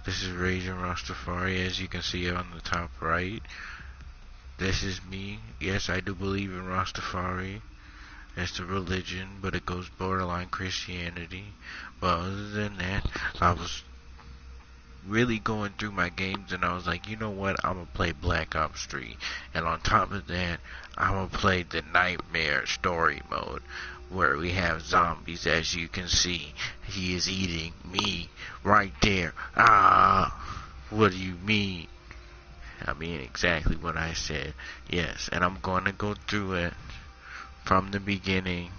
This is Raging Rastafari, as you can see on the top right. This is me. Yes, I do believe in Rastafari. It's a religion, but it goes borderline Christianity. But other than that, I was really going through my games and I was like, you know what, I'm gonna play Black Ops 3. And on top of that, I'm gonna play the Nightmare story mode, where we have zombies, as you can see. He is eating me right there. Ah, what do you mean? I mean exactly what I said. Yes, and I'm gonna go through it from the beginning,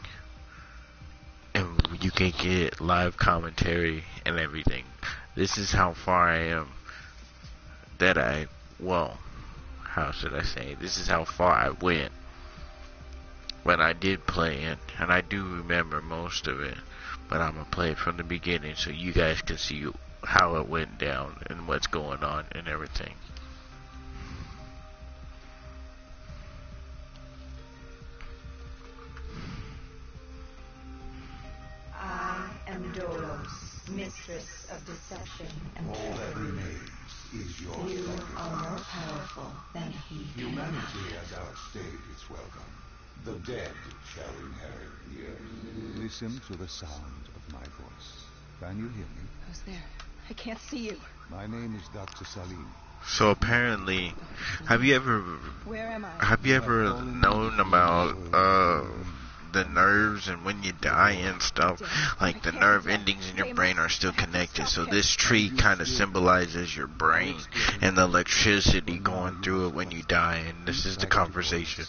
and you can get live commentary and everything. This is how far I am that well, how should I say? This is how far I went when I did play it, and I do remember most of it, but I'm gonna play it from the beginning so you guys can see how it went down and what's going on and everything. I am Doros, mistress of deception and all that remains is your you sacrifice. are more powerful than he. Humanity has outstayed its welcome. The dead shall inherit the earth. Listen to the sound of my voice. Can you hear me? Who's there? I can't see you. My name is Dr. Salim. So apparently, have you ever Where am I? known about the nerves and when you die and stuff? Like the nerve endings in your brain are still connected. So this tree kind of symbolizes your brain and the electricity going through it when you die. And this is the conversation.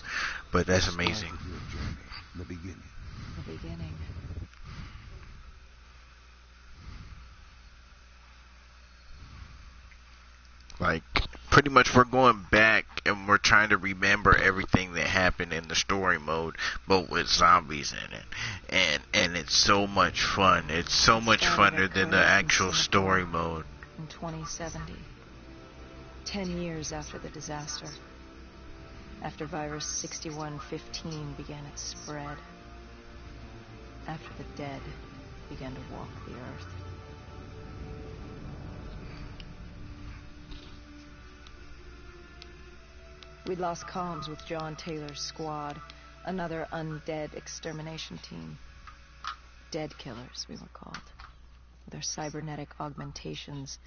But that's amazing. The beginning. The beginning. Like, pretty much we're going back and we're trying to remember everything that happened in the story mode, but with zombies in it. And it's so much fun. It's so much funner than the actual story mode. In 2070, 10 years after the disaster, after virus 6115 began its spread, after the dead began to walk the earth. We'd lost comms with John Taylor's squad, another undead extermination team. Dead killers, we were called. With our cybernetic augmentations,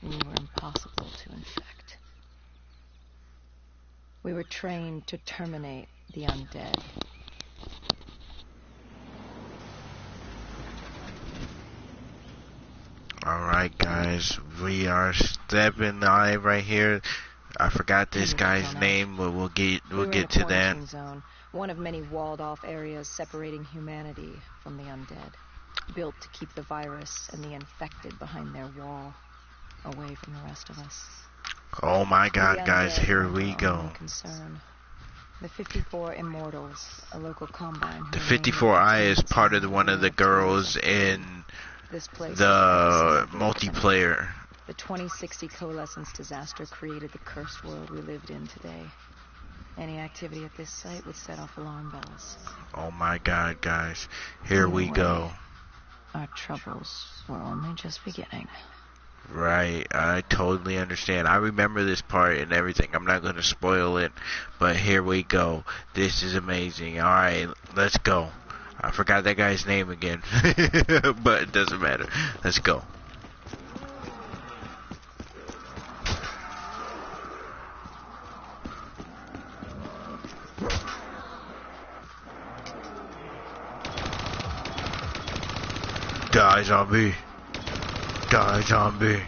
we were impossible to infect. We were trained to terminate the undead. Alright guys, we are stepping live right here. I forgot this guy's name, but we'll get to that. Zone, one of many walled-off areas separating humanity from the undead, built to keep the virus and the infected behind their wall, away from the rest of us. Oh my God, guys, here we go. Concern. The 54 Immortals, a local combine. The 54I is part of one of the girls in the multiplayer. The 2060 Coalescence disaster created the cursed world we lived in today. Any activity at this site would set off alarm bells. Oh my God, guys. Here we go. Our troubles were only just beginning. Right, I totally understand. I remember this part and everything. I'm not going to spoil it, but here we go. This is amazing. Alright, let's go. I forgot that guy's name again, but it doesn't matter. Let's go. Die, zombie. Die, zombie.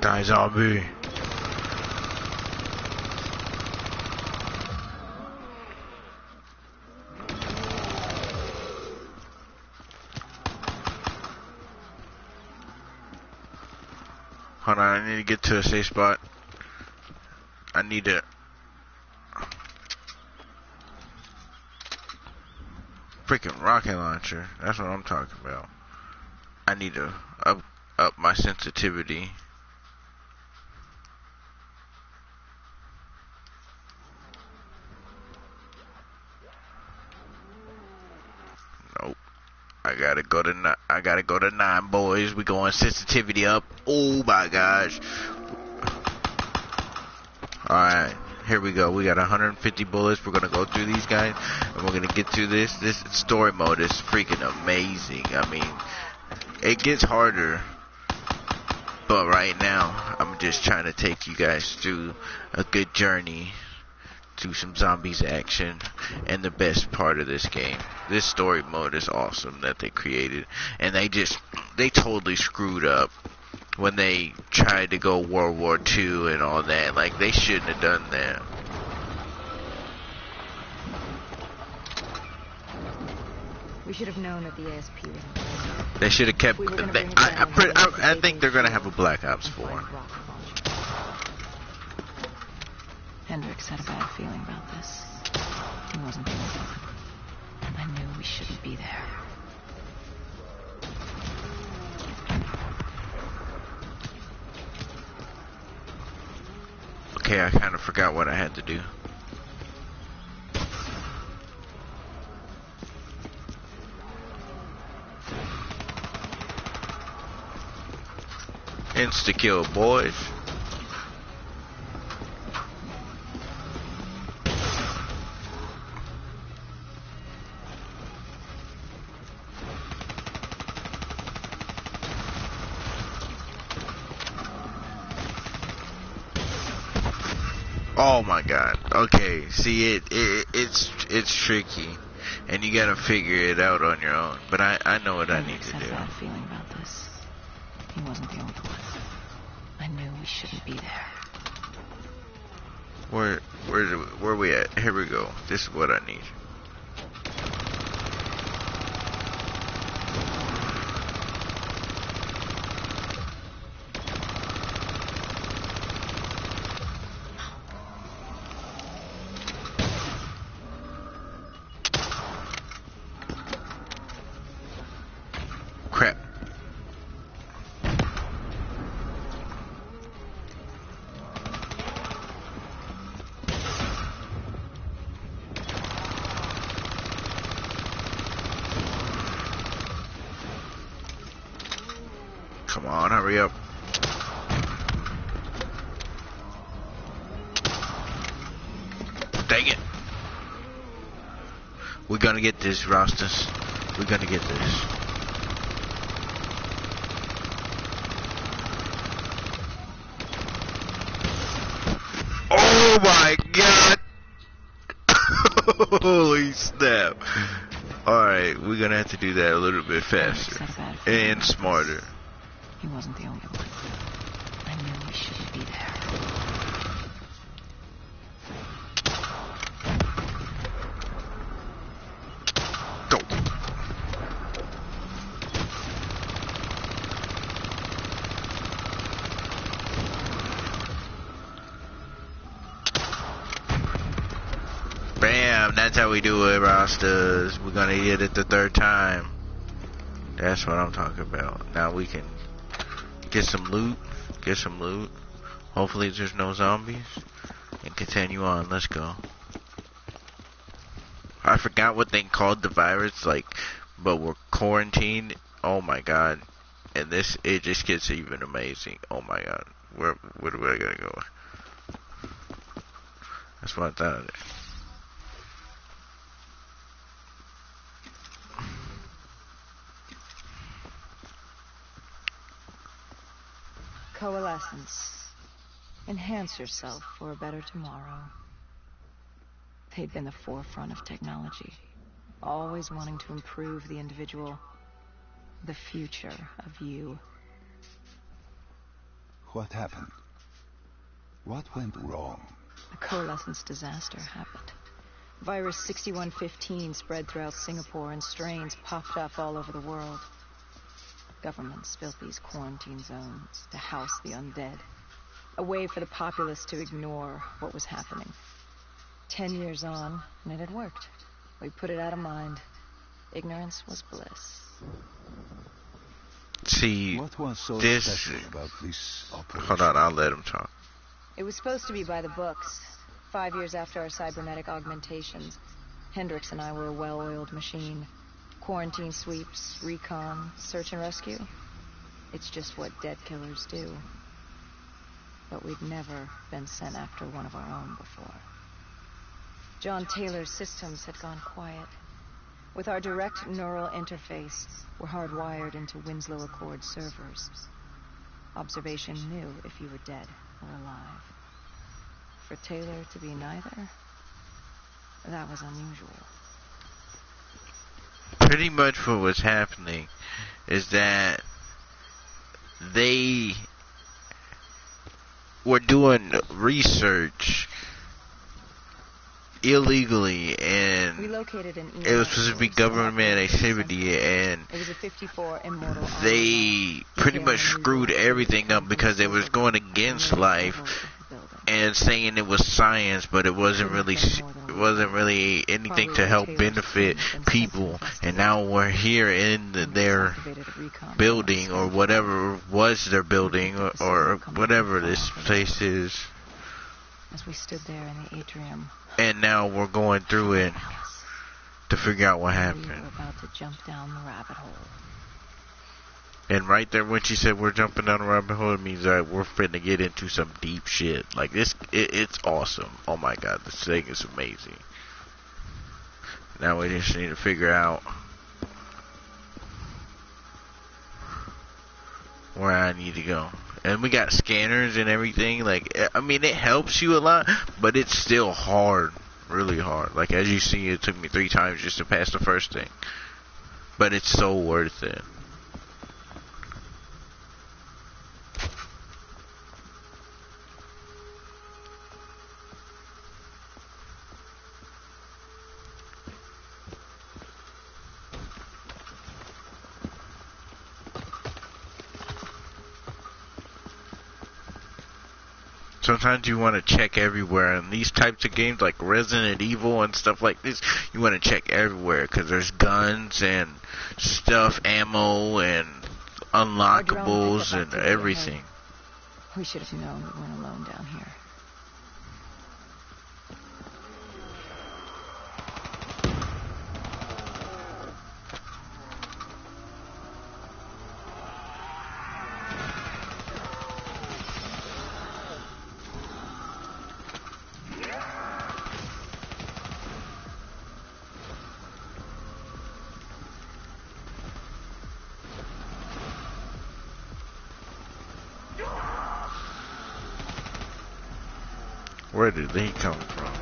Die, zombie. Hold on, I need to get to a safe spot. I need to... freaking rocket launcher. That's what I'm talking about. I need to up my sensitivity. I gotta go to 9, boys. We going sensitivity up. Oh my gosh. Alright, here we go. We got 150 bullets. We're gonna go through these guys, and we're gonna get through this. This story mode is freaking amazing. I mean, it gets harder, but right now, I'm just trying to take you guys through a good journey to some zombies action and the best part of this game. This story mode is awesome that they created, and they totally screwed up when they tried to go World War II and all that. Like, they shouldn't have done that. We should have known that the ASP was. They should have kept. I think they're gonna have a Black Ops 4. Hendricks had a bad feeling about this. He wasn't the only one. I knew we shouldn't be there. Okay, I kind of forgot what I had to do. Insta-kill, boys. Oh my god. Okay, see it's tricky, and you gotta figure it out on your own. But I know what I need to do. I had a bad feeling about this. He wasn't the only one. I knew we shouldn't be there. Where we at? Here we go. This is what I need. Crap. Come on, hurry up. Dang it. We're gonna get this, Rostas. We're gonna get this. Oh my god! Holy snap. Alright, we're gonna have to do that a little bit faster. And smarter. He wasn't the only one. I knew we shouldn't be there. Go. Bam, that's how we do it, Rastas. We're gonna get it the third time. That's what I'm talking about. Now we can get some loot. Hopefully there's no zombies. And continue on. Let's go. I forgot what they called the virus, like, but we're quarantined. Oh my god. And this, it just gets even amazing. Oh my god. Where do I gotta go? That's what I thought. Coalescence. Enhance yourself for a better tomorrow. They'd been the forefront of technology, always wanting to improve the individual, the future of you. What happened? What went wrong? A coalescence disaster happened. Virus 6115 spread throughout Singapore and strains popped up all over the world. Governments built these quarantine zones to house the undead. A way for the populace to ignore what was happening. 10 years on, and it had worked. We put it out of mind. Ignorance was bliss. See, What was so this... special about this operation? Hold on, I'll let him talk. It was supposed to be by the books. 5 years after our cybernetic augmentations, Hendricks and I were a well-oiled machine. Quarantine sweeps, recon, search and rescue. It's just what dead killers do. But we'd never been sent after one of our own before. John Taylor's systems had gone quiet. With our direct neural interface, we're hardwired into Winslow Accord servers. Observation knew if you were dead or alive. For Taylor to be neither, that was unusual. Pretty much what was happening is that they were doing research illegally, and We located an it was supposed to be government activity, and it was a 54 immortal they pretty much screwed everything up because it was going against life and saying it was science, but it wasn't really anything to help benefit people. And now we're here in their building, or whatever was their building, or whatever this place is. As we stood there in the atrium, and now we're going through it to figure out what we happened. were about to jump down the rabbit hole. And right there when she said we're jumping down the rabbit hole, it means that we're finna get into some deep shit. Like this, it's awesome. Oh my god, this thing is amazing. Now we just need to figure out where I need to go. And we got scanners and everything. Like, I mean, it helps you a lot, but it's still hard. Really hard. Like, as you see, it took me 3 times just to pass the first thing. But it's so worth it. Sometimes you want to check everywhere, and these types of games like Resident Evil and stuff like this, you want to check everywhere because there's guns and stuff, ammo and unlockables and everything. We should have known we weren't alone down here. Where did they come from?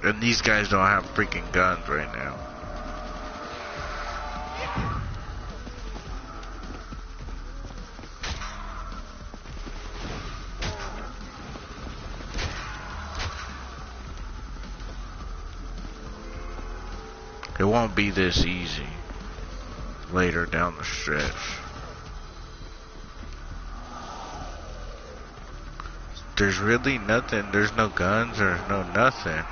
And these guys don't have freaking guns right now. It won't be this easy later down the stretch. There's really nothing. There's no guns. There's no nothing.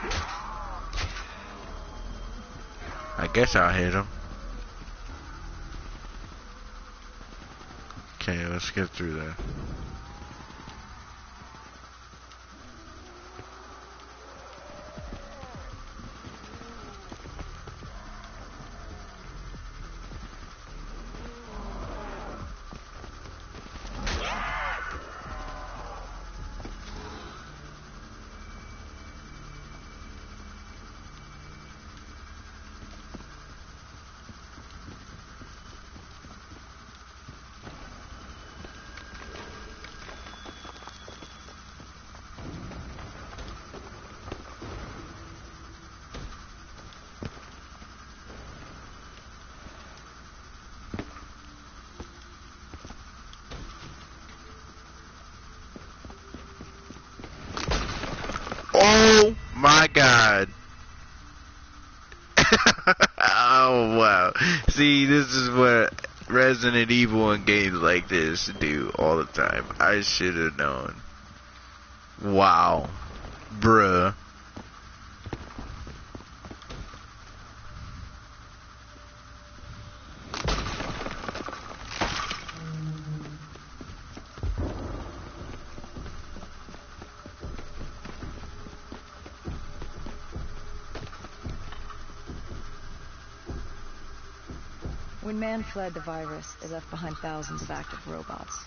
I guess I'll hit him. Okay, let's get through that. Oh my god. Oh wow. See, this is what Resident Evil and games like this do all the time. I should have known. Wow. Bruh. When man fled the virus, they left behind thousands of active robots.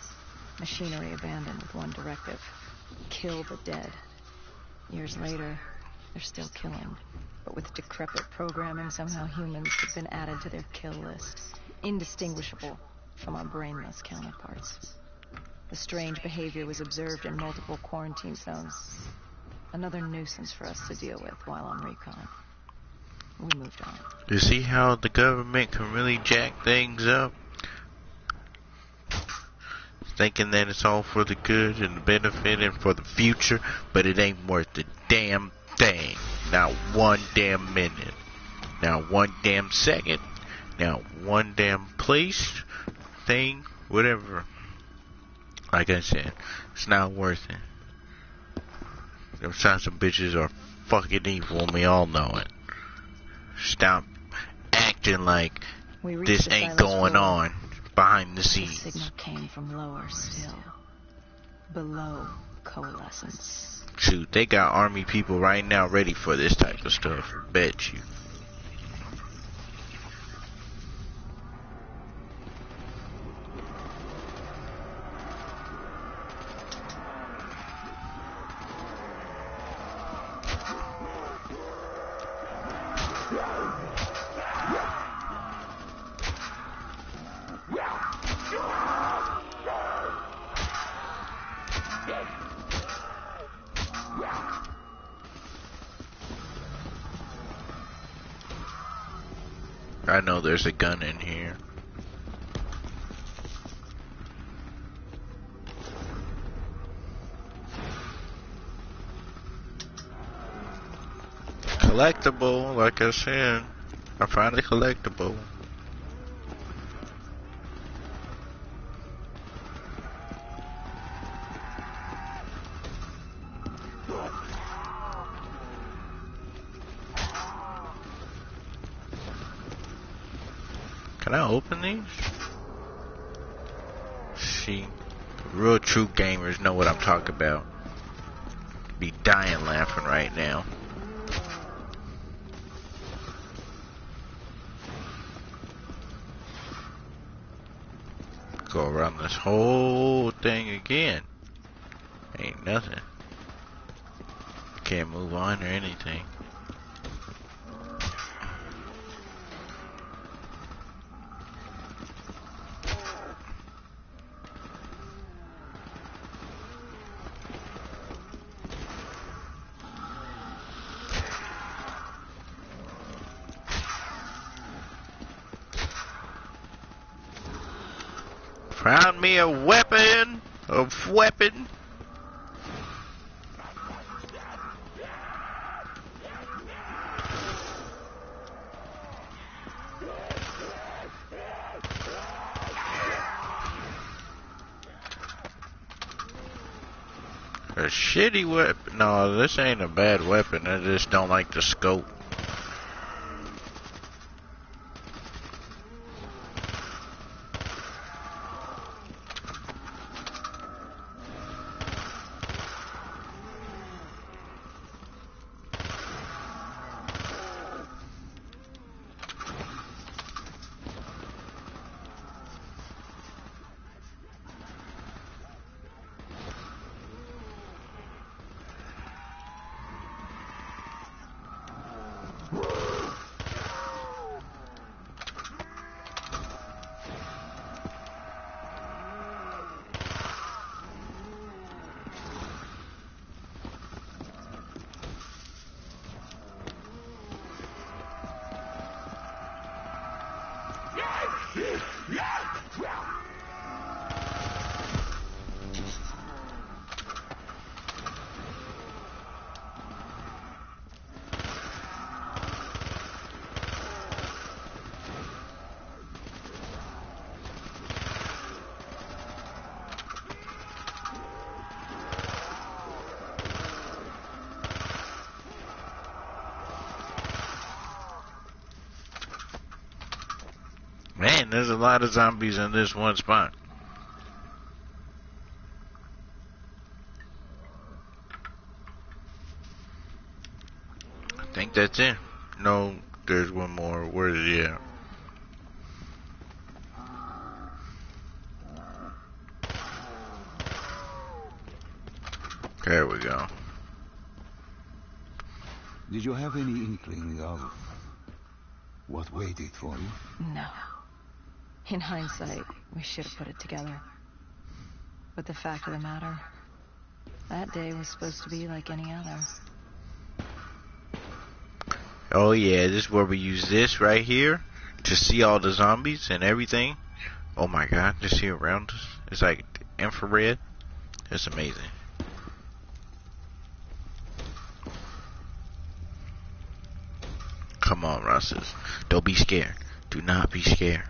Machinery abandoned with one directive: kill the dead. Years later, they're still killing. But with decrepit programming, somehow humans have been added to their kill list, indistinguishable from our brainless counterparts. The strange behavior was observed in multiple quarantine zones. Another nuisance for us to deal with while on recon. We moved on. You see how the government can really jack things up? Thinking that it's all for the good and the benefit and for the future, but it ain't worth a damn thing. Not one damn minute. Not one damn second. Not one damn place, thing, whatever. Like I said, it's not worth it. Them sons of bitches are fucking evil and we all know it. Stop acting like this ain't going on behind the scenes. The signal came from lower still. Below coalescence. Shoot, they got army people right now ready for this type of stuff. Bet you. I know there's a gun in here. Collectible, like I said. I found a collectible. Can I open these? See, real true gamers know what I'm talking about. Be dying laughing right now. Go around this whole thing again. Ain't nothing. Can't move on or anything. Found me a weapon. A shitty weapon. No, this ain't a bad weapon. I just don't like the scope. Man, there's a lot of zombies in this one spot. I think that's it. No, there's one more. Where is it at? There we go. Did you have any inkling of what waited for you? No. In hindsight, we should have put it together. But the fact of the matter, that day was supposed to be like any other. Oh yeah, this is where we use this right here to see all the zombies and everything. Oh my god, just see around us. It's like infrared. It's amazing. Come on, Russes. Don't be scared. Do not be scared.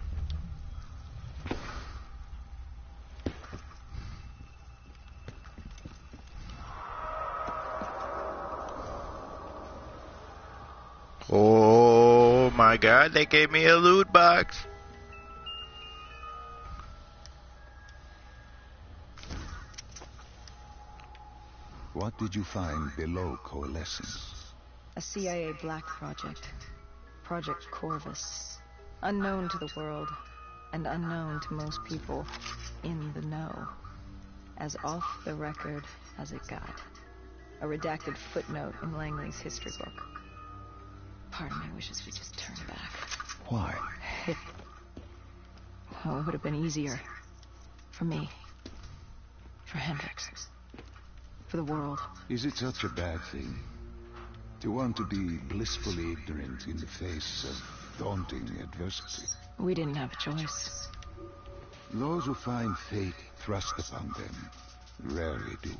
Oh my god, they gave me a loot box. What did you find below Coalescence? A CIA black project. Project Corvus. Unknown to the world, and unknown to most people in the know. As off the record as it got. A redacted footnote in Langley's history book. Part of me wishes we just turned back. Why? Oh, it would have been easier. For me. For Hendricks. For the world. Is it such a bad thing? To want to be blissfully ignorant in the face of daunting adversity? We didn't have a choice. Those who find fate thrust upon them rarely do.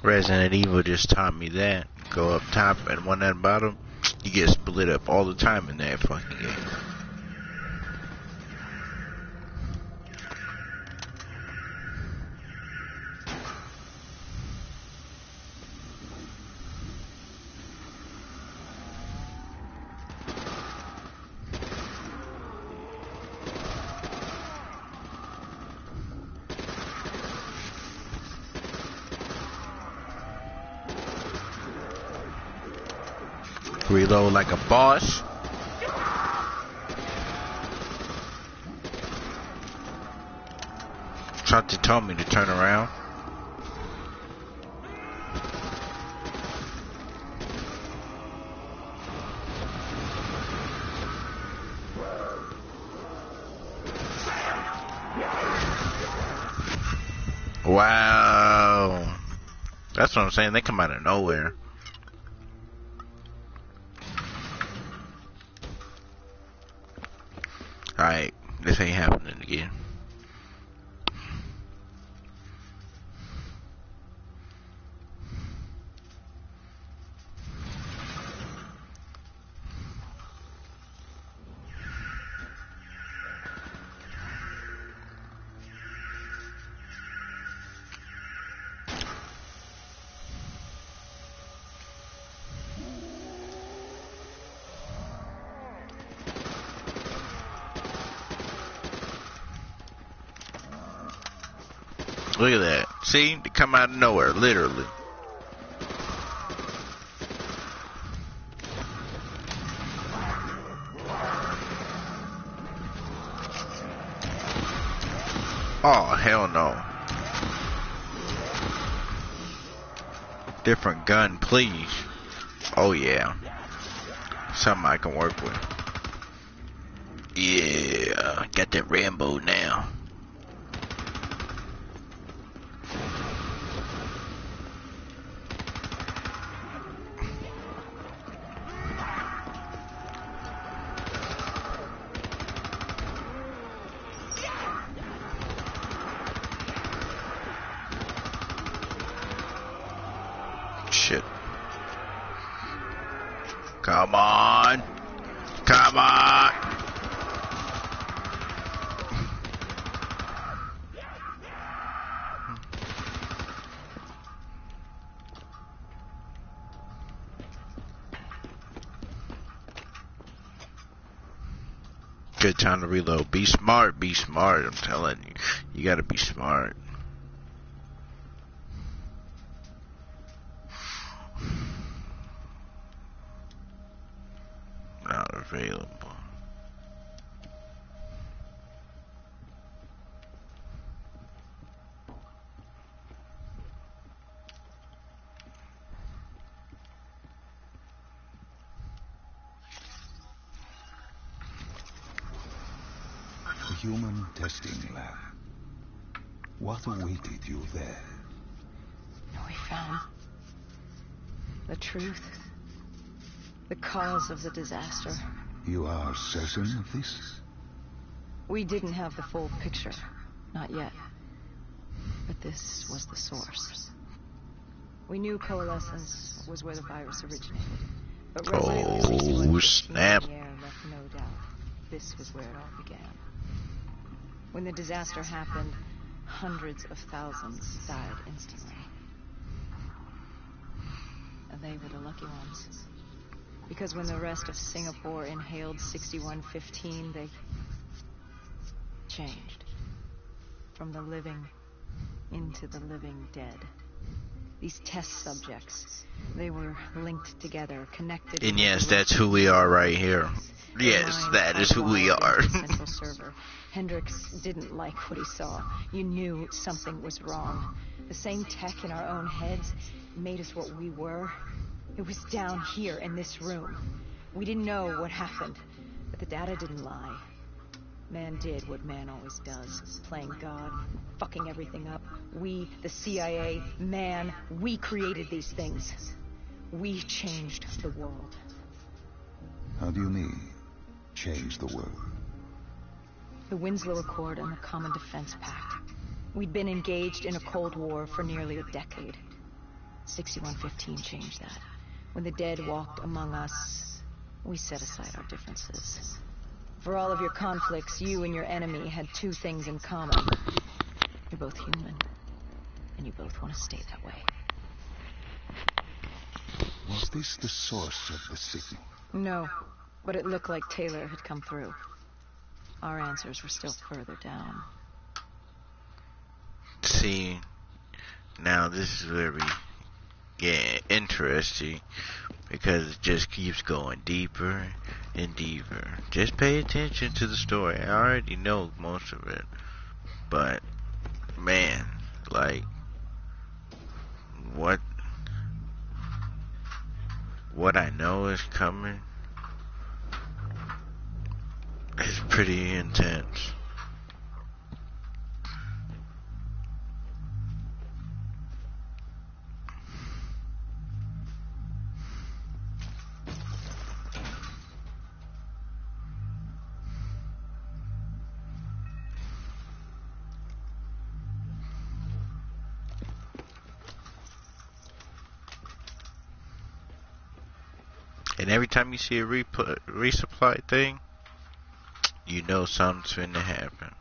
Resident Evil just taught me that. Go up top and one at the bottom, you get split up all the time in that fucking game. Reload like a boss. Tried to tell me to turn around. Wow. That's what I'm saying. They come out of nowhere. Alright, this ain't happening again. Look at that. See? They come out of nowhere, literally. Oh, hell no. Different gun, please. Oh, yeah. Something I can work with. Yeah, got that Rambo now. Shit. Come on. Come on. Good time to reload. Be smart, be smart. I'm telling you. You gotta be smart. available. The human testing lab. What awaited you there? We found the truth. The cause of the disaster. You are certain of this? We didn't have the full picture. Not yet. But this was the source. We knew coalescence was where the virus originated. But Oh, snap. in the air left no doubt. This was where it all began. When the disaster happened, hundreds of thousands died instantly. And they were the lucky ones. Because when the rest of Singapore inhaled 6115, they changed. From the living into the living dead. These test subjects, they were linked together, connected. And yes, that's who we are right here. Yes, that is who we are. Central server. Hendricks didn't like what he saw. You knew something was wrong. The same tech in our own heads made us what we were. It was down here in this room. We didn't know what happened, but the data didn't lie. Man did what man always does, playing God, fucking everything up. We, the CIA, man, we created these things. We changed the world. How do you mean, change the world? The Winslow Accord and the Common Defense Pact. We'd been engaged in a Cold War for nearly a decade. 6115 changed that. When the dead walked among us, we set aside our differences. For all of your conflicts, you and your enemy had two things in common. You're both human, and you both want to stay that way. Was this the source of the signal? No, but it looked like Taylor had come through. Our answers were still further down. See, now this is where we get interesting, because it just keeps going deeper and deeper. Just pay attention to the story. I already know most of it, but man, like, what I know is coming is pretty intense. And every time you see a resupply thing, you know something's finna happen.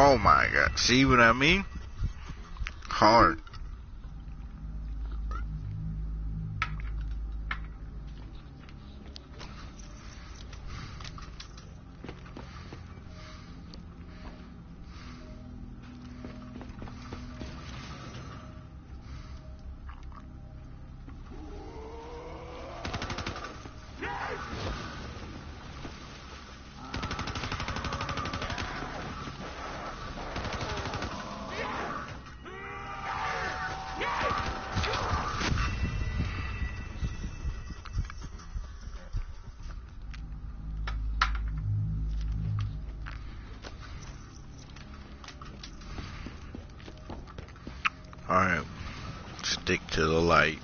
Oh my god, see what I mean? Hard. Alright, stick to the light.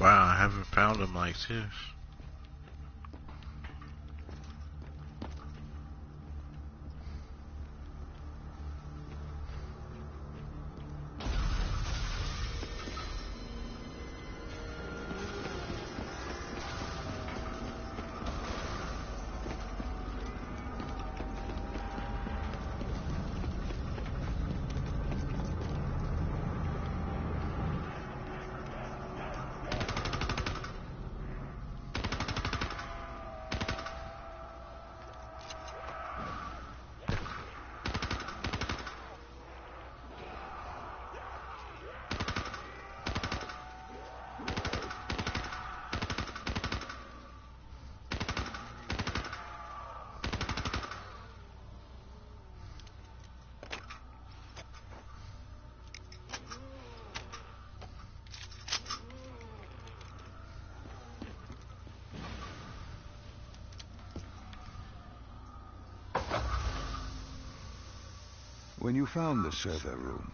Wow, I haven't found them like this. When you found the server room,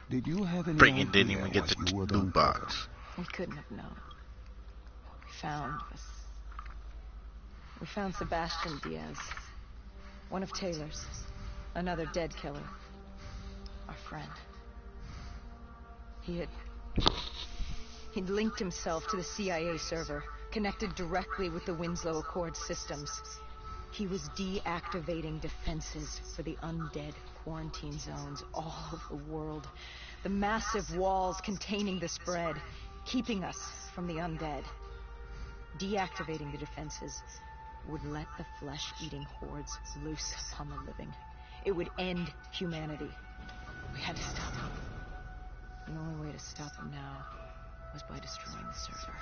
did you have any Freaking didn't idea even get what the you would loot uncover? box. We couldn't have known. We found Sebastian Diaz, one of Taylor's, another dead killer, our friend. He'd linked himself to the CIA server, connected directly with the Winslow Accord systems. He was deactivating defenses for the undead quarantine zones all over the world. The massive walls containing the spread, keeping us from the undead. Deactivating the defenses would let the flesh-eating hordes loose upon the living. It would end humanity. We had to stop him. The only way to stop him now was by destroying the server.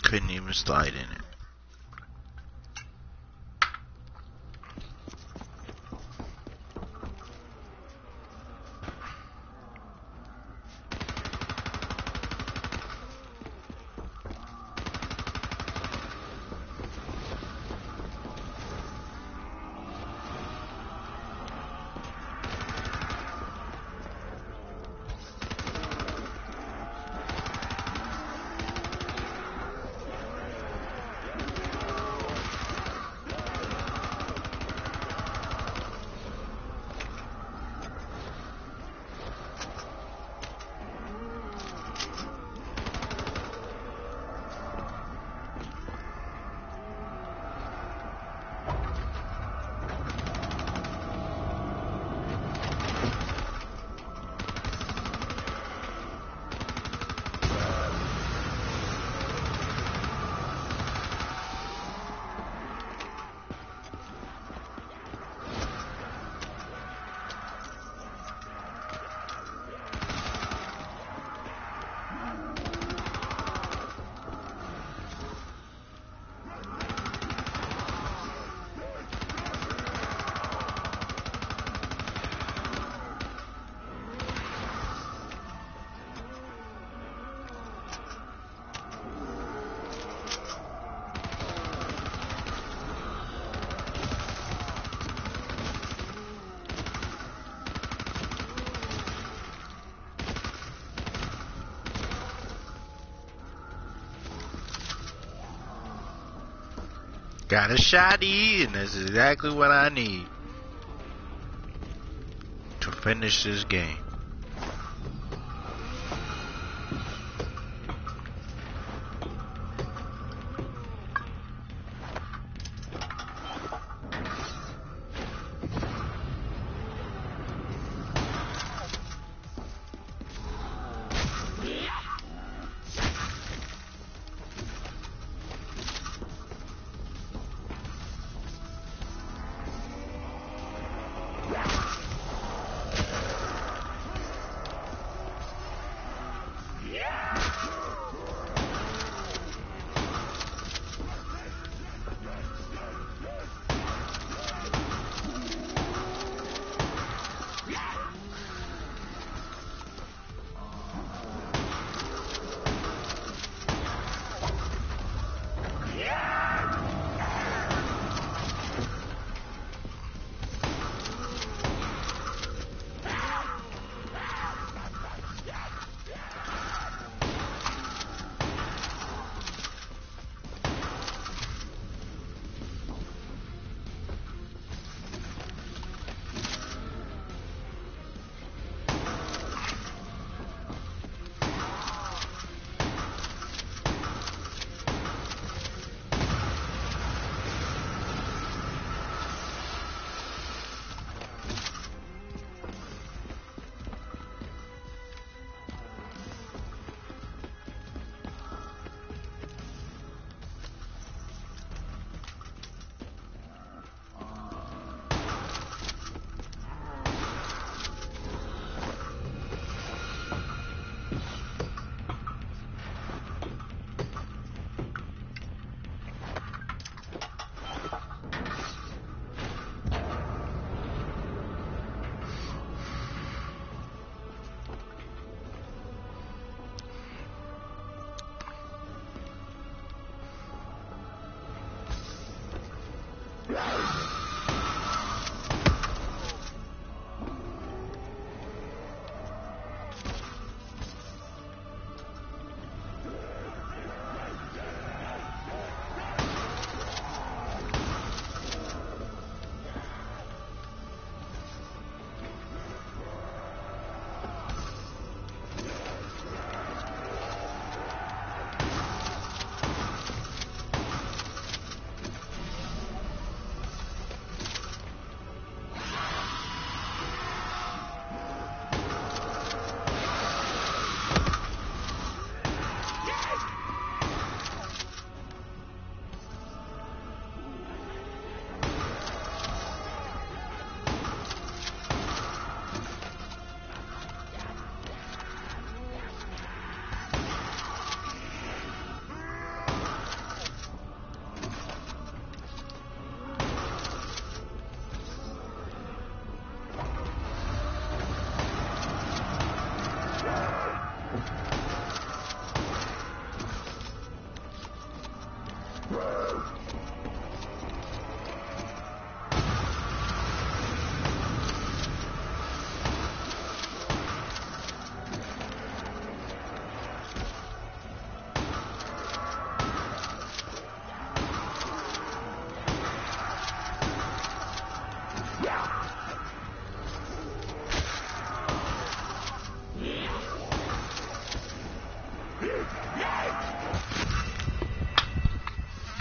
Couldn't even slide in it. Got a shotty, and that's exactly what I need to finish this game.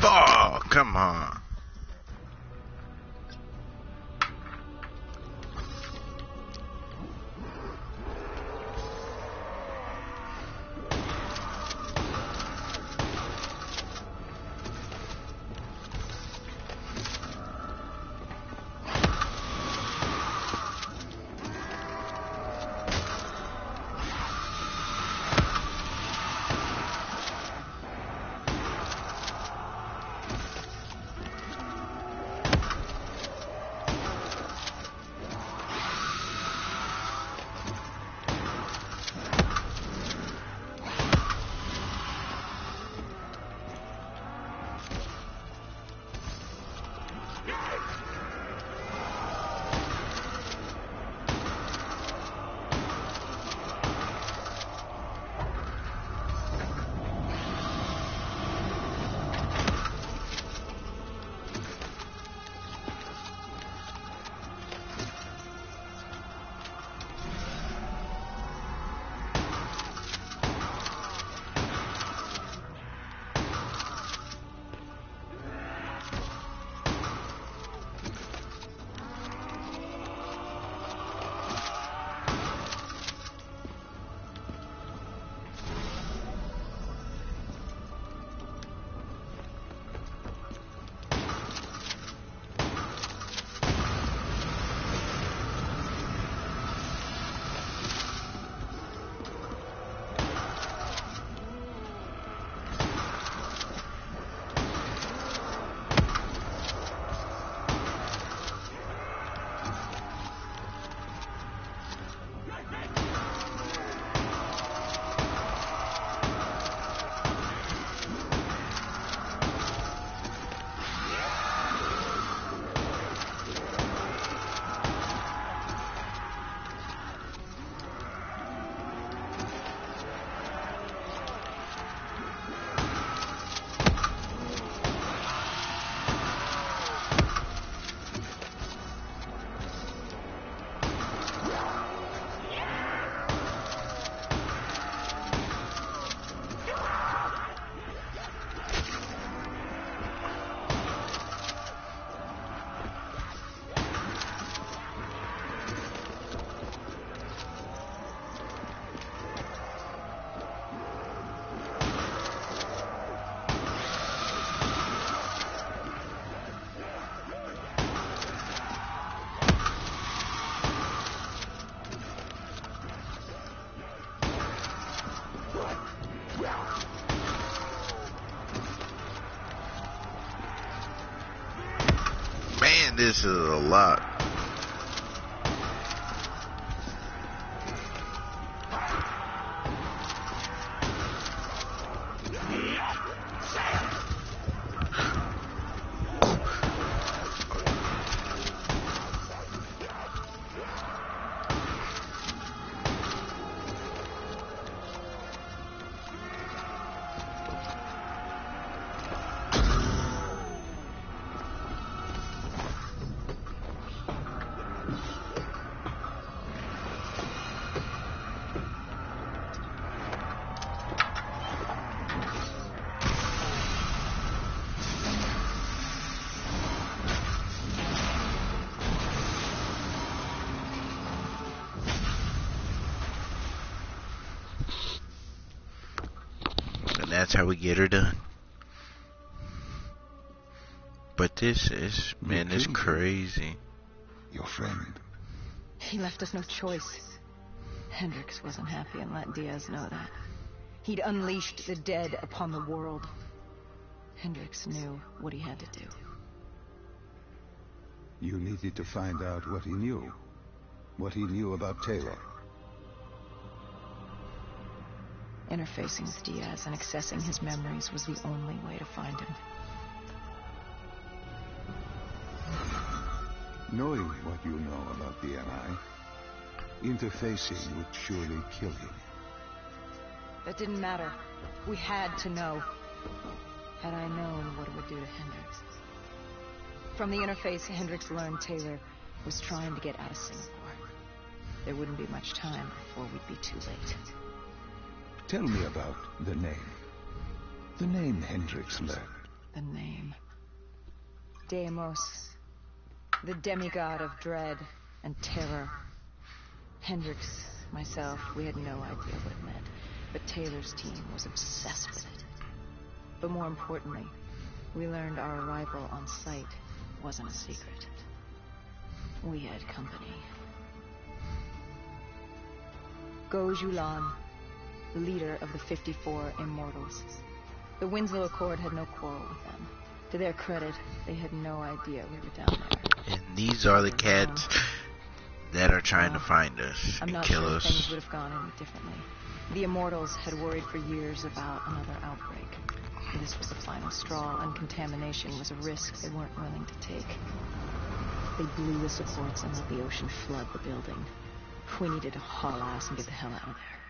Oh, come on. Man, this is a lot. That's how we get her done. But this is, man, it's crazy. Your friend. He left us no choice. Hendricks wasn't happy and let Diaz know that. He'd unleashed the dead upon the world. Hendricks knew what he had to do. You needed to find out what he knew. What he knew about Taylor. Interfacing with Diaz and accessing his memories was the only way to find him. Knowing what you know about the MI, interfacing would surely kill him. That didn't matter. We had to know. Had I known what it would do to Hendricks. From the interface, Hendricks learned Taylor was trying to get out of Singapore. There wouldn't be much time before we'd be too late. Tell me about the name. The name Hendricks learned. The name. Deimos. The demigod of dread and terror. Hendricks, myself, we had no idea what it meant. But Taylor's team was obsessed with it. But more importantly, we learned our arrival on site wasn't a secret. We had company. Go Julan, leader of the 54 Immortals. The Winslow Accord had no quarrel with them. To their credit, they had no idea we were down there. And these are the cats that are trying to find us I'm and not kill sure us. things would have gone any differently. The Immortals had worried for years about another outbreak. This was the final straw, and contamination was a risk they weren't willing to take. They blew the supports and let the ocean flood the building. We needed to haul ass and get the hell out of there.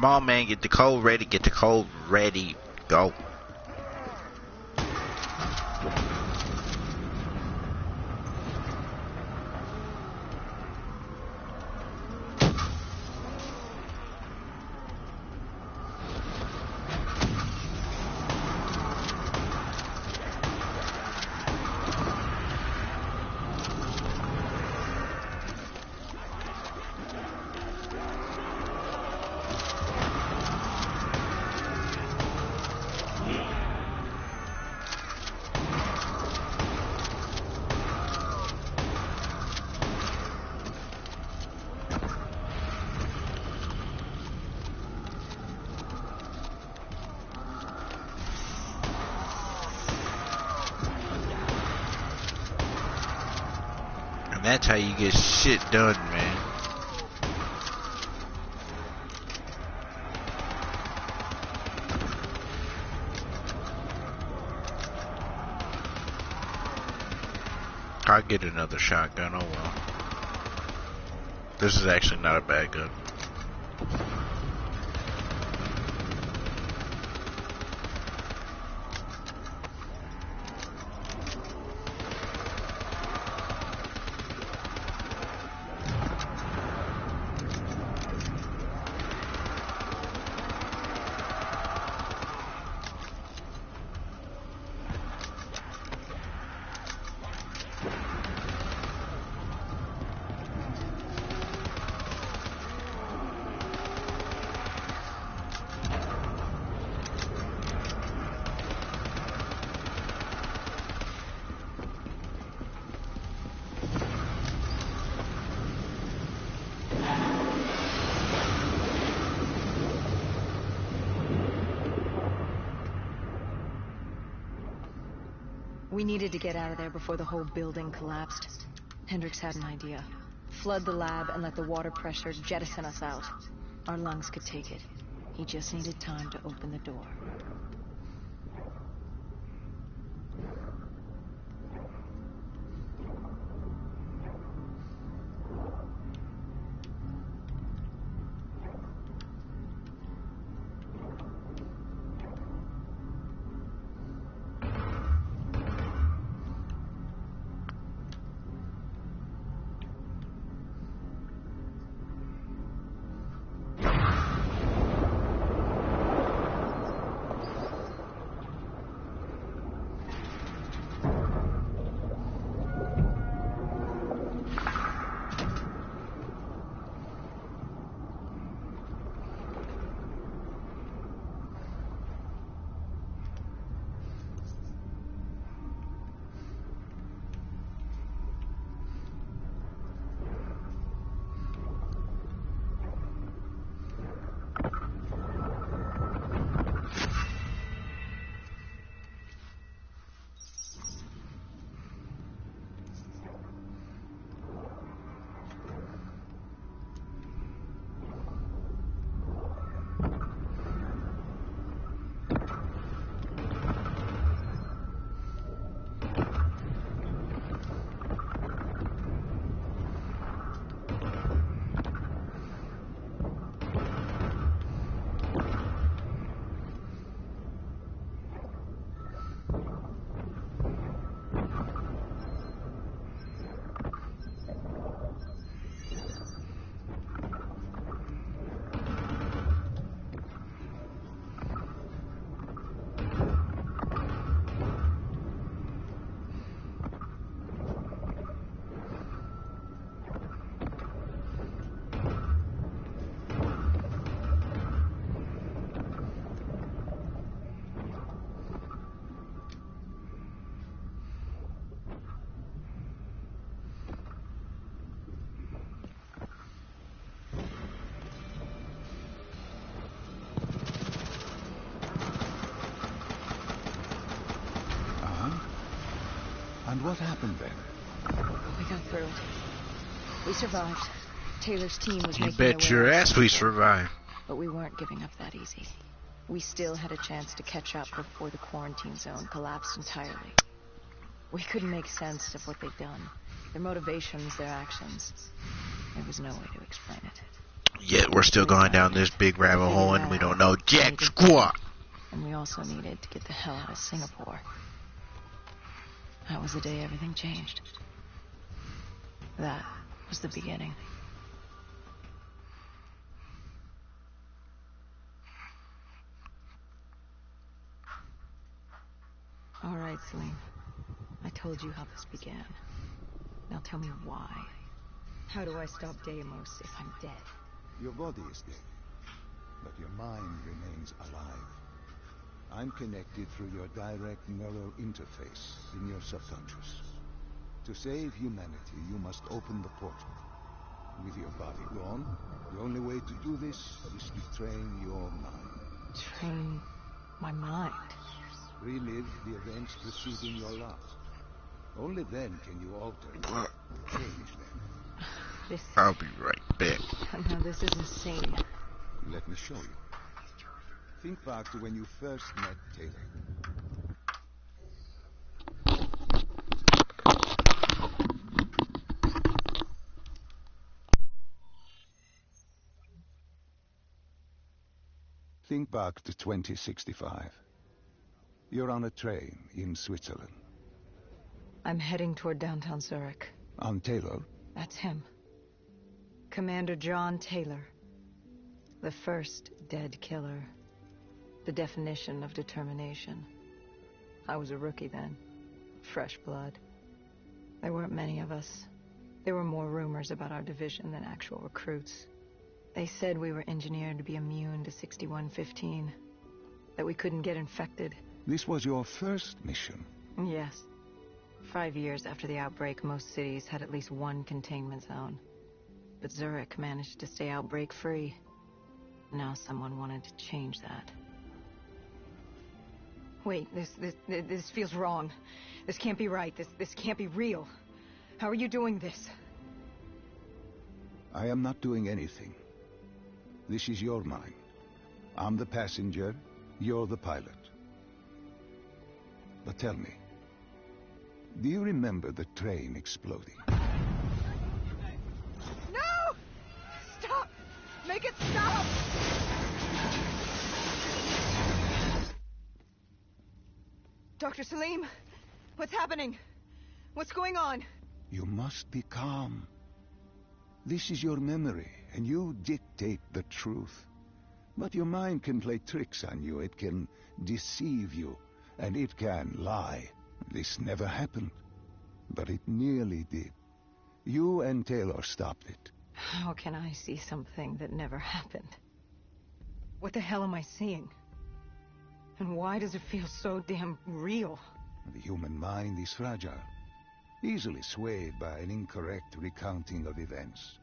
Come on, man, get the code ready, get the code ready, go. That's how you get shit done, man. I'll get another shotgun, oh well. This is actually not a bad gun. We needed to get out of there before the whole building collapsed. Hendricks had an idea. Flood the lab and let the water pressure jettison us out. Our lungs could take it. He just needed time to open the door. And what happened then? We got through it. We survived. Taylor's team was You making their bet way your out ass of we there. survived. But we weren't giving up that easy. We still had a chance to catch up before the quarantine zone collapsed entirely. We couldn't make sense of what they'd done. Their motivations, their actions. There was no way to explain it. Yet we're still going down this big rabbit hole and we don't know jack squat. And we also needed to get the hell out of Singapore. That was the day everything changed. That was the beginning. All right, Celine. I told you how this began. Now tell me why. How do I stop Deimos if I'm dead? Your body is dead, but your mind remains alive. I'm connected through your direct neural interface in your subconscious. To save humanity, you must open the portal. With your body gone, the only way to do this is to train your mind. Train my mind. Relive the events preceding your loss. Only then can you alter or change them. This... I'll be right back. No, this is insane. Let me show you. Think back to when you first met Taylor. Think back to 2065. You're on a train in Switzerland. I'm heading toward downtown Zurich. On Taylor? That's him. Commander John Taylor. The first dead killer. The definition of determination. I was a rookie then. Fresh blood. There weren't many of us. There were more rumors about our division than actual recruits. They said we were engineered to be immune to 6115. That we couldn't get infected. This was your first mission? Yes. 5 years after the outbreak, most cities had at least one containment zone. But Zurich managed to stay outbreak-free. Now someone wanted to change that. Wait, this feels wrong. This can't be right. This can't be real. How are you doing this? I am not doing anything. This is your mind. I'm the passenger, you're the pilot. But tell me, do you remember the train exploding? No! Stop! Make it stop! Dr. Salim, what's happening? What's going on? You must be calm. This is your memory, and you dictate the truth. But your mind can play tricks on you. It can deceive you, and it can lie. This never happened, but it nearly did. You and Taylor stopped it. How can I see something that never happened? What the hell am I seeing? And why does it feel so damn real? The human mind is fragile, easily swayed by an incorrect recounting of events.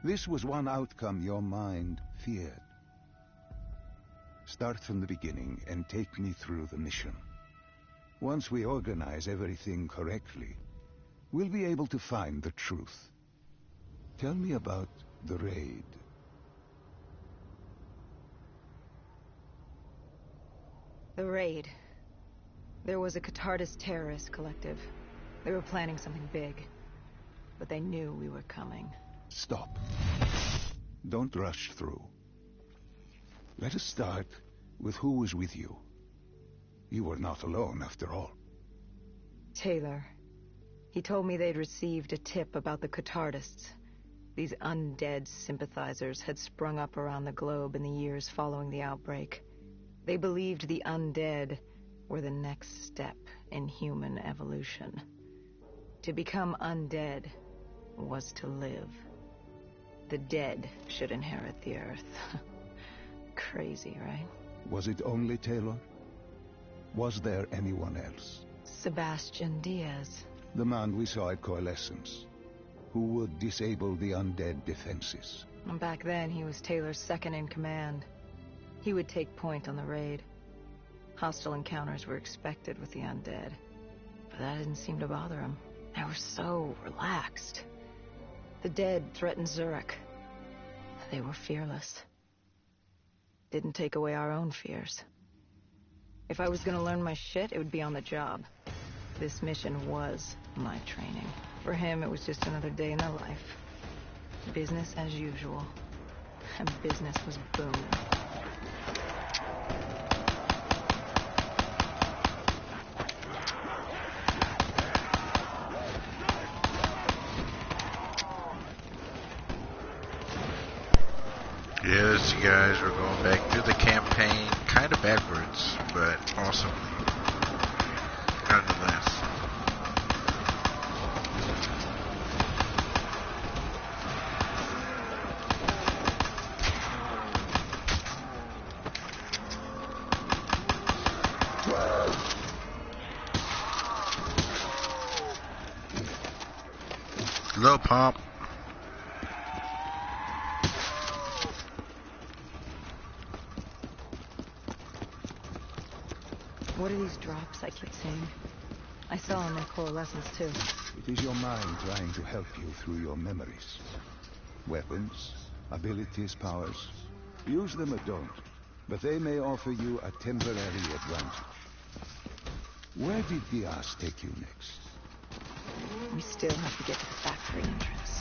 This was one outcome your mind feared. Start from the beginning and take me through the mission. Once we organize everything correctly, we'll be able to find the truth. Tell me about the raid. The raid. There was a Catardist terrorist collective. They were planning something big, but they knew we were coming. Stop. Don't rush through. Let us start with who was with you. You were not alone, after all. Taylor. He told me they'd received a tip about the Catardists. These undead sympathizers had sprung up around the globe in the years following the outbreak. They believed the undead were the next step in human evolution. To become undead was to live. The dead should inherit the earth. Crazy, right? Was it only Taylor? Was there anyone else? Sebastian Diaz. The man we saw at Coalescence, who would disable the undead defenses. And back then, he was Taylor's second in command. He would take point on the raid. Hostile encounters were expected with the undead, but that didn't seem to bother him. They were so relaxed. The dead threatened Zurich. They were fearless. Didn't take away our own fears. If I was gonna learn my shit, it would be on the job. This mission was my training. For him, it was just another day in their life. Business as usual. And business was booming. Yes, you guys, we're going back through the campaign, kind of backwards, but awesome, nonetheless. Little pump. What are these drops I keep seeing? I saw them in Coalescence, too. It is your mind trying to help you through your memories. Weapons, abilities, powers. Use them or don't, but they may offer you a temporary advantage. Where did Diaz take you next? We still have to get to the factory entrance.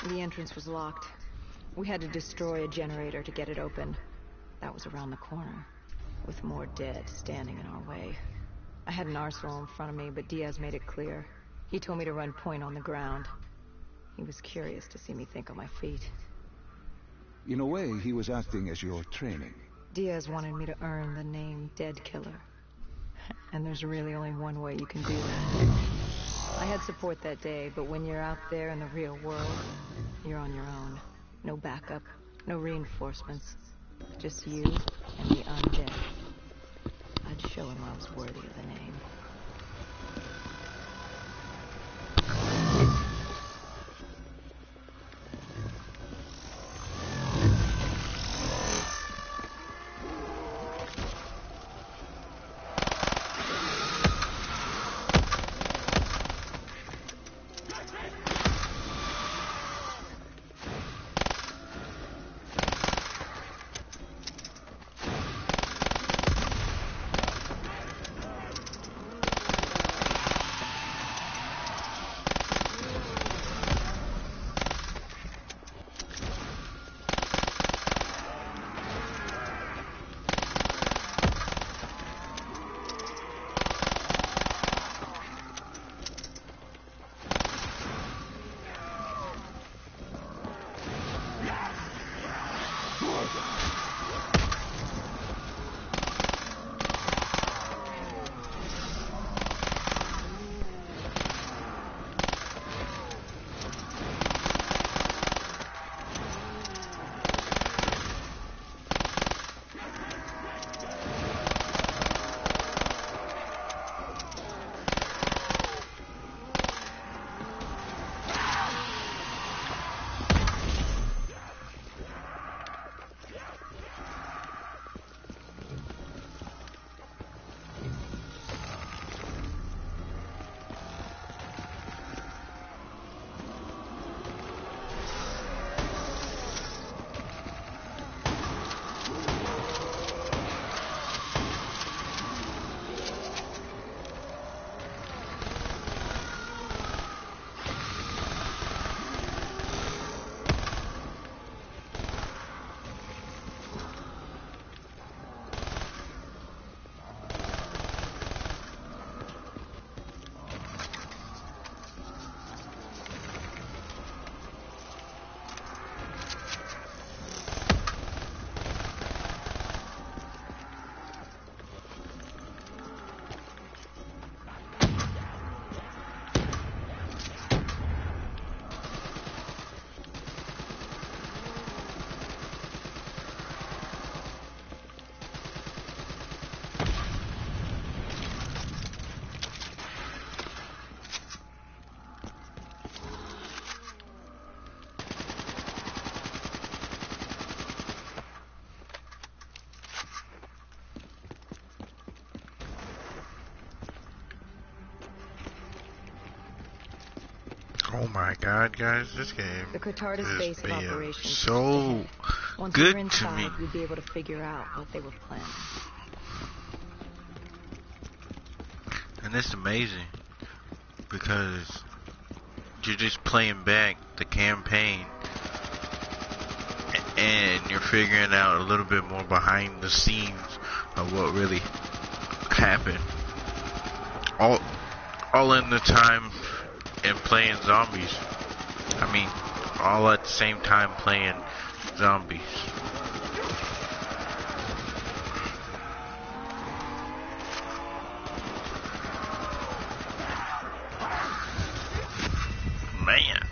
The entrance was locked. We had to destroy a generator to get it open. That was around the corner, with more dead standing in our way. I had an arsenal in front of me, but Diaz made it clear. He told me to run point on the ground. He was curious to see me think on my feet. In a way, he was acting as your training. Diaz wanted me to earn the name Dead Killer. And there's really only one way you can do that. I had support that day, but when you're out there in the real world, you're on your own. No backup, no reinforcements. Just you and the undead. I'd show him I was worthy of the name. Oh my god, guys, this game The Cortardis base is of being operations. so Once good we're to me. inside, we'd be able to figure out what they were planning. And it's amazing because you're just playing back the campaign and you're figuring out a little bit more behind the scenes of what really happened. All in the time and playing zombies. I mean, all at the same time playing zombies. Man.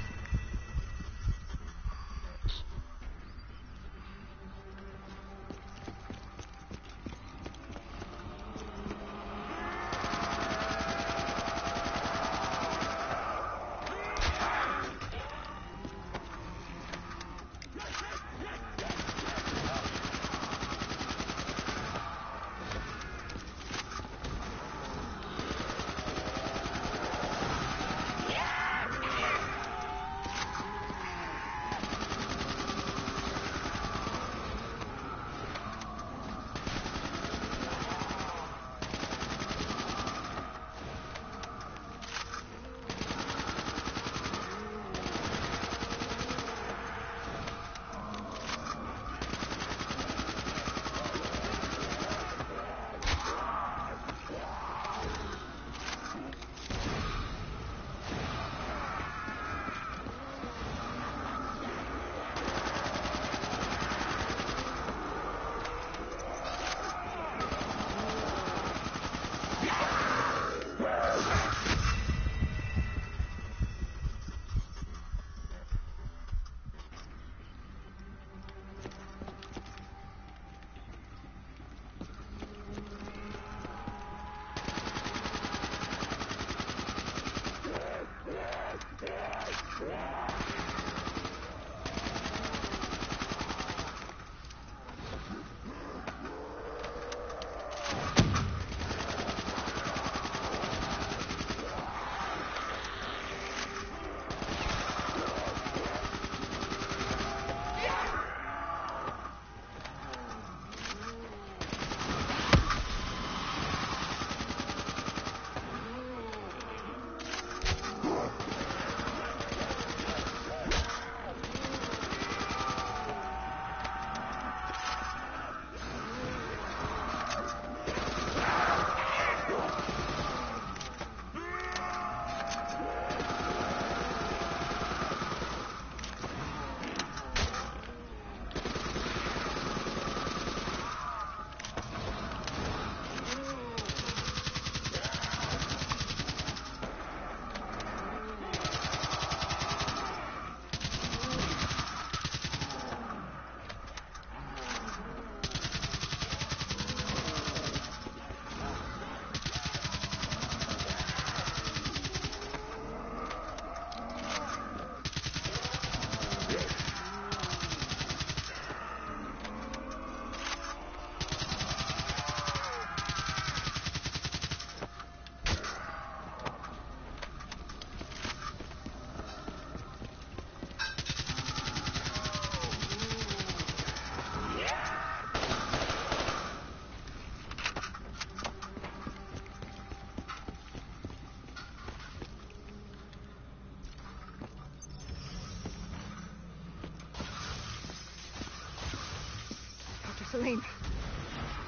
Eileen,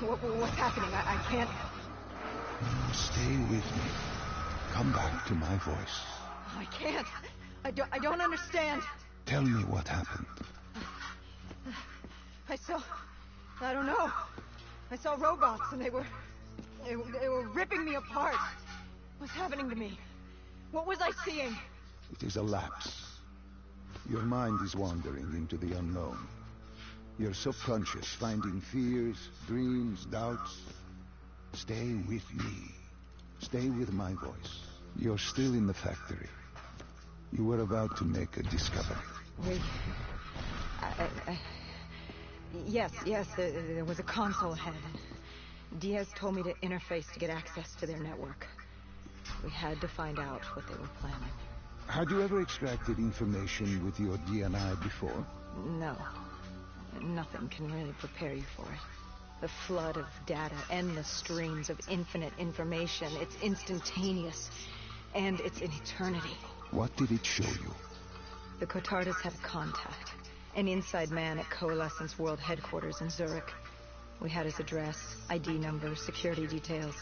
what's happening? I can't... Stay with me. Come back to my voice. I can't. I don't understand. Tell me what happened. I don't know. I saw robots and they were ripping me apart. What's happening to me? What was I seeing? It is a lapse. Your mind is wandering into the unknown. Your subconscious finding fears, dreams, doubts. Stay with me. Stay with my voice. You're still in the factory. You were about to make a discovery. Yes, there was a console ahead. Diaz told me to interface to get access to their network. We had to find out what they were planning. Had you ever extracted information with your DNI before? No. Nothing can really prepare you for it. The flood of data, endless streams of infinite information. It's instantaneous. And it's in eternity. What did it show you? The Cotardas had a contact. An inside man at Coalescence World Headquarters in Zurich. We had his address, ID number, security details.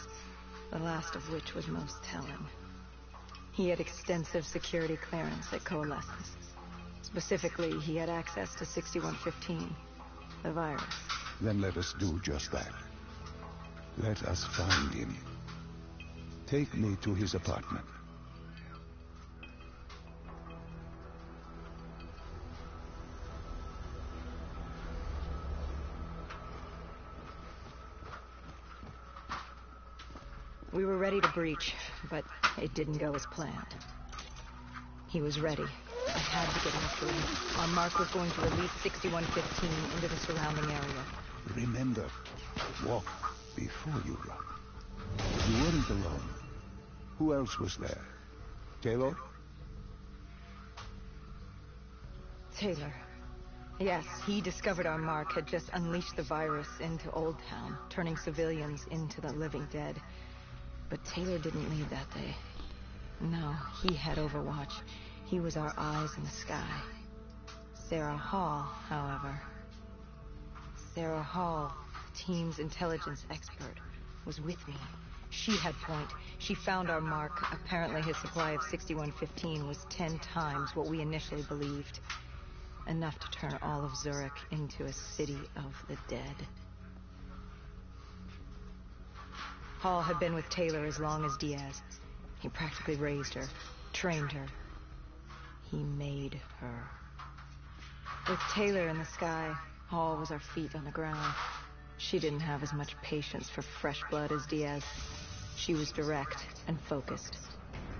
The last of which was most telling. He had extensive security clearance at Coalescence. Specifically, he had access to 6115, the virus. Then let us do just that. Let us find him. Take me to his apartment. We were ready to breach, but it didn't go as planned. He was ready. I had to get after him. Our mark was going to release 6115 into the surrounding area. Remember, walk before you run. You weren't alone. Who else was there? Taylor? Taylor. Yes, he discovered our mark had just unleashed the virus into Old Town, turning civilians into the living dead. But Taylor didn't leave that day. No, he had Overwatch. He was our eyes in the sky. Sarah Hall, however. Sarah Hall, the team's intelligence expert, was with me. She had point. She found our mark. Apparently his supply of 6115 was 10 times what we initially believed. Enough to turn all of Zurich into a city of the dead. Hall had been with Taylor as long as Diaz. He practically raised her, trained her. He made her. With Taylor in the sky, Hall was our feet on the ground. She didn't have as much patience for fresh blood as Diaz. She was direct and focused.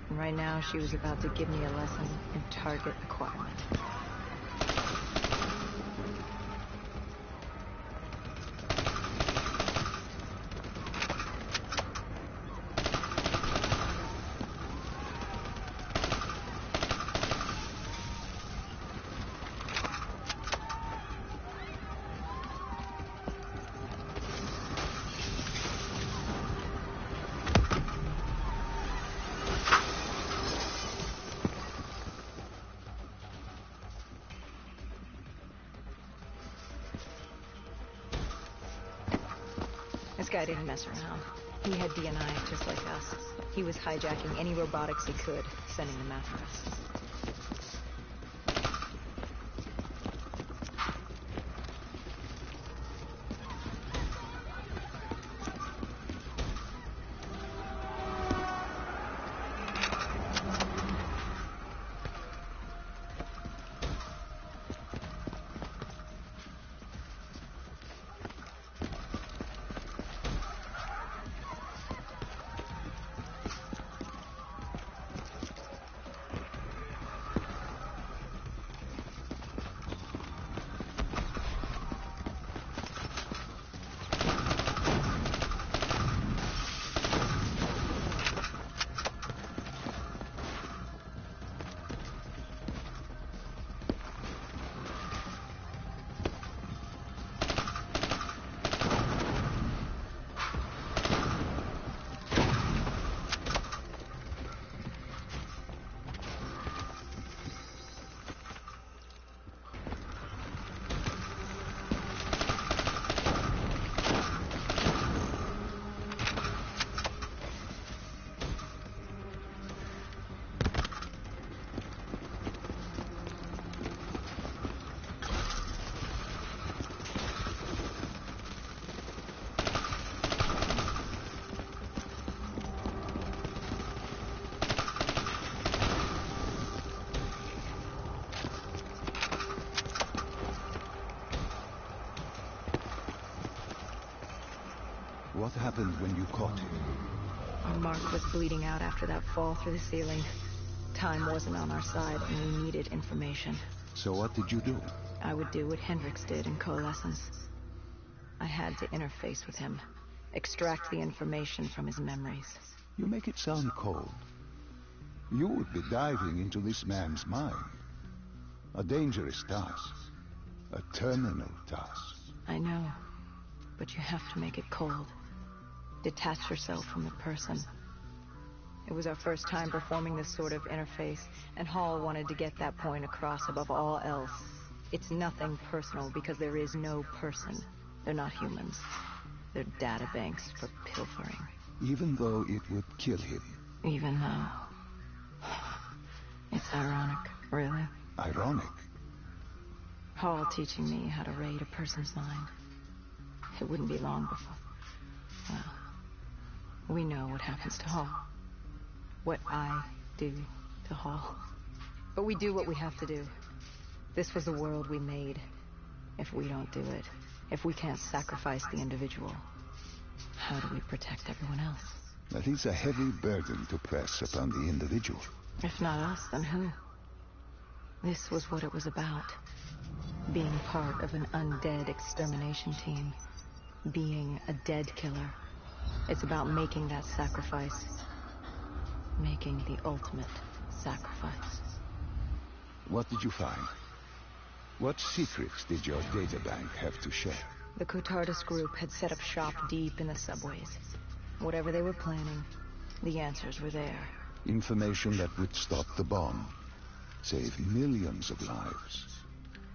And right now she was about to give me a lesson in target acquirement. This guy didn't mess around. He had DNI just like us. He was hijacking any robotics he could, sending them after us. What happened when you caught him? Our Mark was bleeding out after that fall through the ceiling. Time wasn't on our side, and we needed information. So what did you do? I would do what Hendrix did in Coalescence. I had to interface with him, extract the information from his memories. You make it sound cold. You would be diving into this man's mind. A dangerous task. A terminal task. I know, but you have to make it cold. Detach yourself from the person. It was our first time performing this sort of interface, and Hall wanted to get that point across above all else. It's nothing personal because there is no person. They're not humans. They're data banks for pilfering. Even though it would kill him. Even though... It's ironic, really. Ironic? Hall teaching me how to raid a person's mind. It wouldn't be long before... Well, we know what happens to Hall. What I do to Hall. But we do what we have to do. This was the world we made. If we don't do it, if we can't sacrifice the individual, how do we protect everyone else? That is a heavy burden to press upon the individual. If not us, then who? This was what it was about. Being part of an undead extermination team. Being a dead killer. It's about making that sacrifice. Making the ultimate sacrifice. What did you find? What secrets did your databank have to share? The Cotardis group had set up shop deep in the subways. Whatever they were planning, the answers were there. Information that would stop the bomb. Save millions of lives.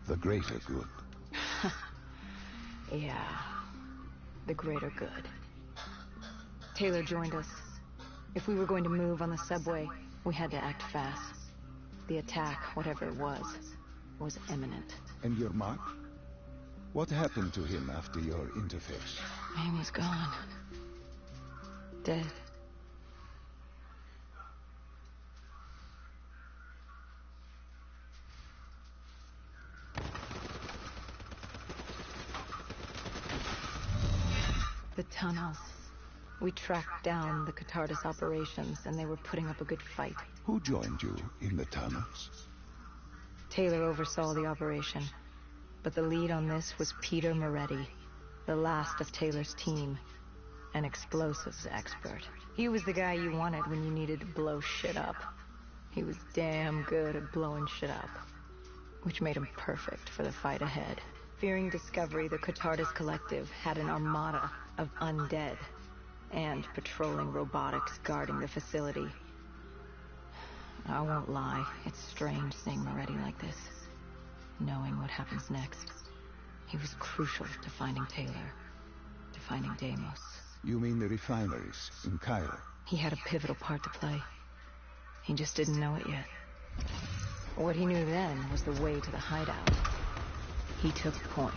The greater good. Yeah. The greater good. Taylor joined us. If we were going to move on the subway, we had to act fast. The attack, whatever it was imminent. And your Mark? What happened to him after your interface? He was gone. Dead. The tunnels. We tracked down the Cotardis operations, and they were putting up a good fight. Who joined you in the tunnels? Taylor oversaw the operation, but the lead on this was Peter Moretti, the last of Taylor's team, an explosives expert. He was the guy you wanted when you needed to blow shit up. He was damn good at blowing shit up, which made him perfect for the fight ahead. Fearing discovery, the Cotardis Collective had an armada of undead and patrolling robotics guarding the facility. I won't lie, it's strange seeing Moretti like this. Knowing what happens next. He was crucial to finding Taylor, to finding Deimos. You mean the refineries in Cairo? He had a pivotal part to play. He just didn't know it yet. What he knew then was the way to the hideout. He took point.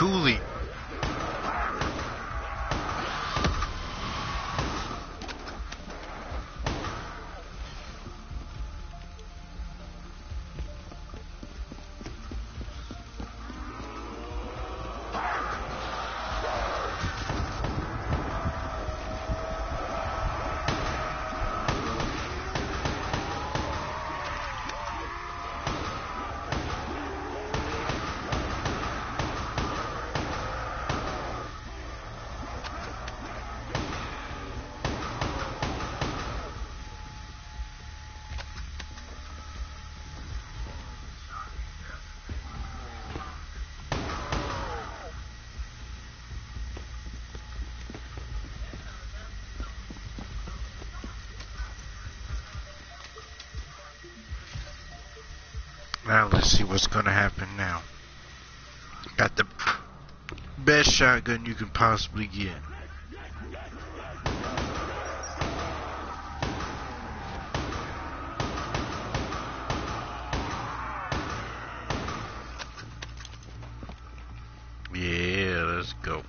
Truly. Now let's see what's gonna happen now. Got the best shotgun you can possibly get. Yeah, let's go.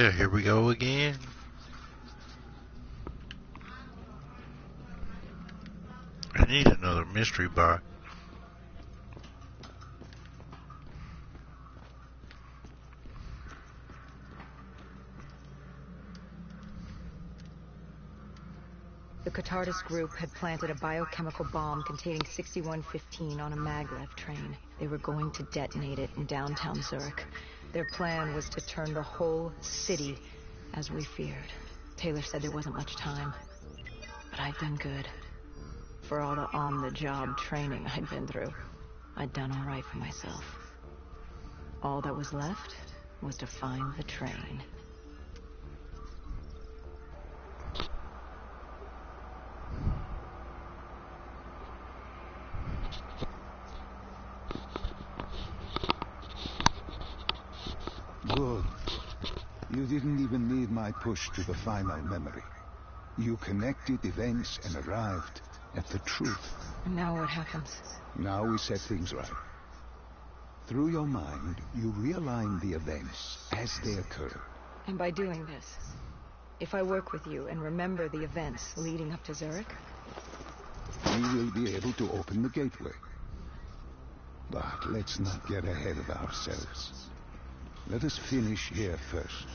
yeah, here we go again. I need another mystery box. The Catardus group had planted a biochemical bomb containing 6115 on a maglev train. They were going to detonate it in downtown Zurich. Their plan was to turn the whole city, as we feared. Taylor said there wasn't much time, but I'd done good. For all the on-the-job training I'd been through, I'd done all right for myself. All that was left was to find the train. Good. You didn't even need my push to the final memory. You connected events and arrived at the truth. And now what happens? Now we set things right. Through your mind, you realign the events as they occur. And by doing this, if I work with you and remember the events leading up to Zurich, We will be able to open the gateway. But let's not get ahead of ourselves. Let us finish here first.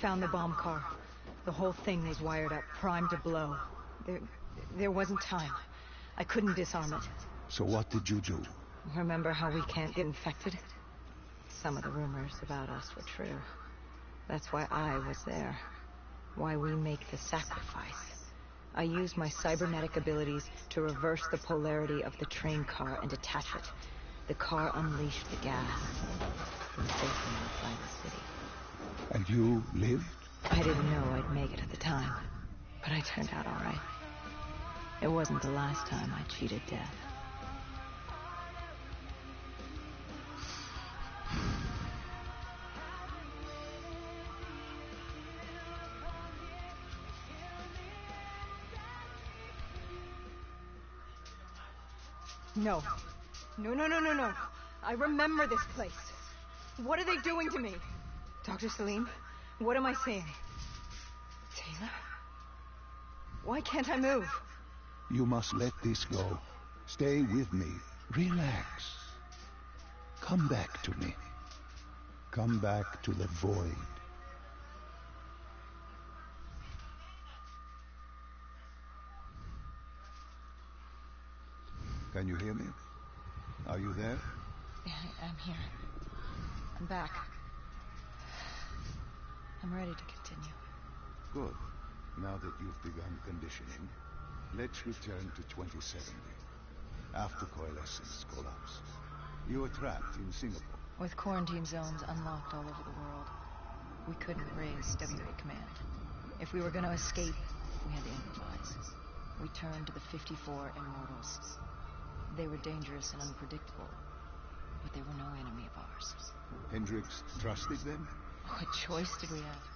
Found the bomb car. The whole thing was wired up, primed to blow. There wasn't time. I couldn't disarm it. So what did you do? Remember how we can't get infected? Some of the rumors about us were true. That's why I was there. Why we make the sacrifice. I used my cybernetic abilities to reverse the polarity of the train car and detach it. The car unleashed the gas. It was safe enough by the city. And you lived? I didn't know I'd make it at the time, but I turned out all right. It wasn't the last time I cheated death. No. No, no, no, no, no. I remember this place. What are they doing to me? Dr. Salim, what am I seeing? Taylor? Why can't I move? You must let this go. Stay with me. Relax. Come back to me. Come back to the void. Can you hear me? Are you there? Yeah, I'm here. I'm back. I'm ready to continue. Good. Now that you've begun conditioning, let's return to 2070. After coalescence collapsed. You were trapped in Singapore. With quarantine zones unlocked all over the world, we couldn't raise WA command. If we were going to escape, we had to improvise. We turned to the 54 Immortals. They were dangerous and unpredictable, but they were no enemy of ours. Hendricks trusted them? What choice did we have?